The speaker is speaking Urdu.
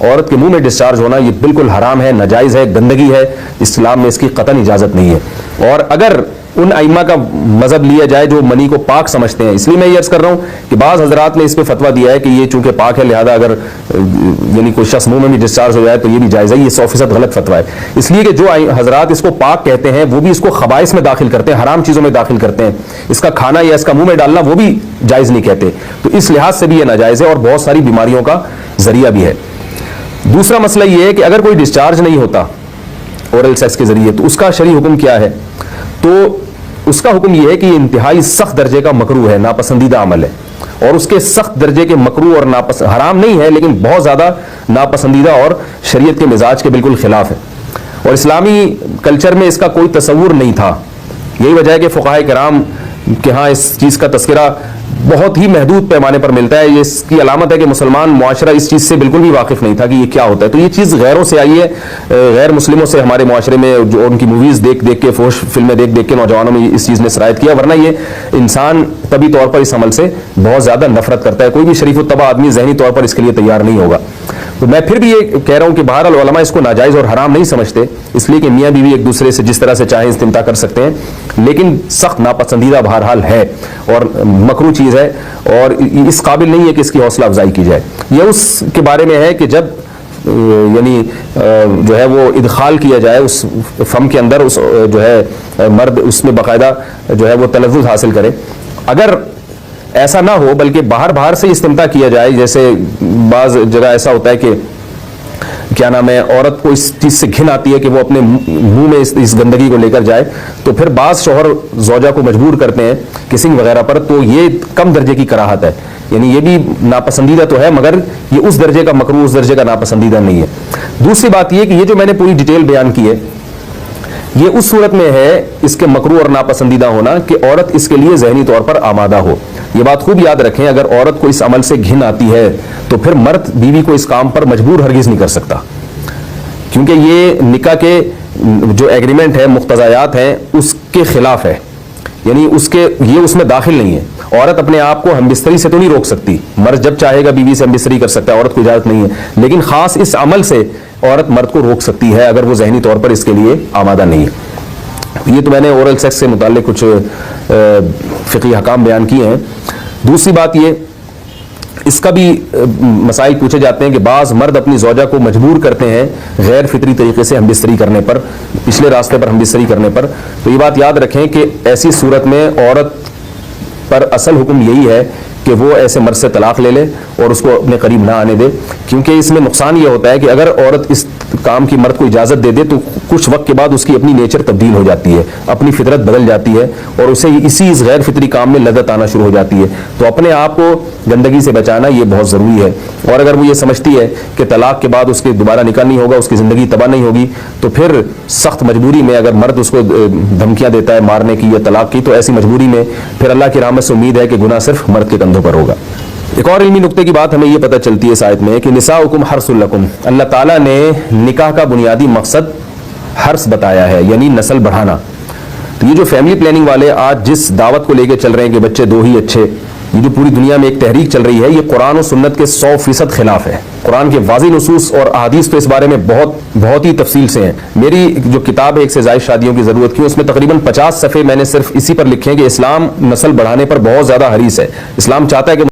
عورت کے منہ میں ڈسچارج ہونا یہ بالکل حرام ہے، ناجائز ہے، گندگی ہے، اسلام میں اس کی قطعاً اجازت نہیں ہے۔ اور اگر ان ائمہ کا مذہب لیا جائے جو منی کو پاک سمجھتے ہیں، اس لیے میں یہ عرض کر رہا ہوں کہ بعض حضرات نے اس پہ فتویٰ دیا ہے کہ یہ چونکہ پاک ہے لہذا اگر یعنی کوئی شخص منہ میں بھی ڈسچارج ہو جائے تو یہ بھی جائز ہے۔ یہ 100% غلط فتویٰ ہے، اس لیے کہ جو حضرات اس کو پاک کہتے ہیں وہ بھی اس کو خبائث میں داخل کرتے ہیں، حرام چیزوں میں داخل کرتے ہیں، اس کا کھانا یا اس کا منہ میں ڈالنا وہ بھی جائز نہیں کہتے، تو اس لحاظ سے بھی یہ ناجائز ہے اور بہت ساری بیماریوں کا ذریعہ بھی ہے۔ دوسرا مسئلہ یہ ہے کہ اگر کوئی ڈسچارج نہیں ہوتا اورل سیکس کے ذریعے تو اس کا شرعی حکم کیا ہے؟ تو اس کا حکم یہ ہے کہ یہ انتہائی سخت درجے کا مکروہ ہے، ناپسندیدہ عمل ہے، اور اس کے سخت درجے کے مکروہ اور حرام نہیں ہے لیکن بہت زیادہ ناپسندیدہ اور شریعت کے مزاج کے بالکل خلاف ہے، اور اسلامی کلچر میں اس کا کوئی تصور نہیں تھا۔ یہی وجہ ہے کہ فقہائے کرام کے ہاں اس چیز کا تذکرہ بہت ہی محدود پیمانے پر ملتا ہے۔ یہ اس کی علامت ہے کہ مسلمان معاشرہ اس چیز سے بالکل بھی واقف نہیں تھا کہ یہ کیا ہوتا ہے، تو یہ چیز غیروں سے آئی ہے، غیر مسلموں سے ہمارے معاشرے میں جو ان کی موویز دیکھ دیکھ کے، فحش فلمیں دیکھ دیکھ کے نوجوانوں میں اس چیز نے سرایت کیا، ورنہ یہ انسان طبی طور پر اس عمل سے بہت زیادہ نفرت کرتا ہے، کوئی بھی شریف الطبع آدمی ذہنی طور پر اس کے لیے تیار نہیں ہوگا۔ تو میں پھر بھی یہ کہہ رہا ہوں کہ بہرحال علماء اس کو ناجائز اور حرام نہیں سمجھتے، اس لیے کہ میاں بیوی ایک دوسرے سے جس طرح سے چاہیں استمتاع کر سکتے ہیں، لیکن سخت ناپسندیدہ بہرحال ہے اور مکروہ چیز ہے، اور اس قابل نہیں ہے کہ اس کی حوصلہ افزائی کی جائے۔ یہ اس کے بارے میں ہے کہ جب یعنی جو ہے وہ ادخال کیا جائے اس فم کے اندر، اس جو ہے مرد اس میں باقاعدہ جو ہے وہ تلذذ حاصل کرے، اگر ایسا نہ ہو بلکہ باہر سے استمتاع کیا جائے، جیسے بعض جگہ ایسا ہوتا ہے کہ کیا نام ہے عورت کو اس چیز سے گھن آتی ہے کہ وہ اپنے منہ میں اس گندگی کو لے کر جائے، تو پھر بعض شوہر زوجہ کو مجبور کرتے ہیں کسنگ وغیرہ پر، تو یہ کم درجے کی کراہت ہے، یعنی یہ بھی ناپسندیدہ تو ہے مگر یہ اس درجے کا مکروہ، اس درجے کا ناپسندیدہ نہیں ہے۔ دوسری بات یہ کہ یہ جو میں نے پوری ڈیٹیل بیان کی ہے یہ اس صورت میں ہے اس کے مکروہ اور ناپسندیدہ ہونا کہ عورت اس کے لیے ذہنی طور پر آمادہ ہو۔ یہ بات خوب یاد رکھیں، اگر عورت کو اس عمل سے گھن آتی ہے تو پھر مرد بیوی کو اس کام پر مجبور ہرگز نہیں کر سکتا، کیونکہ یہ نکاح کے جو ایگریمنٹ ہے، مقتضیات ہیں، اس کے خلاف ہے، یعنی یہ اس میں داخل نہیں ہے۔ عورت اپنے آپ کو ہم بستری سے تو نہیں روک سکتی، مرد جب چاہے گا بیوی سے ہم بستری کر سکتا ہے، عورت کو اجازت نہیں ہے، لیکن خاص اس عمل سے عورت مرد کو روک سکتی ہے اگر وہ ذہنی طور پر اس کے لیے آمادہ نہیں ہے۔ یہ تو میں نے اورل سیکس سے متعلق کچھ فقہی احکام بیان کیے ہیں۔ دوسری بات یہ، اس کا بھی مسائل پوچھے جاتے ہیں کہ بعض مرد اپنی زوجہ کو مجبور کرتے ہیں غیر فطری طریقے سے ہم بستری کرنے پر، پچھلے راستے پر ہم بستری کرنے پر، تو یہ بات یاد رکھیں کہ ایسی صورت میں عورت پر اصل حکم یہی ہے کہ وہ ایسے مرد سے طلاق لے لے اور اس کو اپنے قریب نہ آنے دے، کیونکہ اس میں نقصان یہ ہوتا ہے کہ اگر عورت اس کام کی مرد کو اجازت دے دے تو کچھ وقت کے بعد اس کی اپنی نیچر تبدیل ہو جاتی ہے، اپنی فطرت بدل جاتی ہے اور اسے اس غیر فطری کام میں لذت آنا شروع ہو جاتی ہے۔ تو اپنے آپ کو گندگی سے بچانا یہ بہت ضروری ہے، اور اگر وہ یہ سمجھتی ہے کہ طلاق کے بعد اس کے دوبارہ نکاح نہیں ہوگا، اس کی زندگی تباہ نہیں ہوگی، تو پھر سخت مجبوری میں اگر مرد اس کو دھمکیاں دیتا ہے مارنے کی یا طلاق کی، تو ایسی مجبوری میں پھر اللہ کی رحمت سے امید ہے کہ گناہ صرف مرد کے کندھوں پر ہوگا۔ ایک اور علمی نقطے کی بات ہمیں یہ پتہ چلتی ہے اس آیت میں کہ نساؤکم حرث لکم، اللہ تعالیٰ نے نکاح کا بنیادی مقصد حرث بتایا ہے، یعنی نسل بڑھانا۔ تو یہ جو فیملی پلاننگ والے آج جس دعوت کو لے کے چل رہے ہیں کہ بچے دو ہی اچھے، یہ جو پوری دنیا میں ایک تحریک چل رہی ہے، یہ قرآن و سنت کے 100% خلاف ہے۔ قرآن کے واضح نصوص اور احادیث تو اس بارے میں بہت ہی تفصیل سے ہیں۔ میری جو کتاب ہے ایک سے زائد شادیوں کی ضرورت کی، اس میں تقریباً 50 صفحے میں نے صرف اسی پر لکھے ہیں کہ اسلام نسل بڑھانے پر بہت زیادہ حریص ہے۔ اسلام چاہتا ہے کہ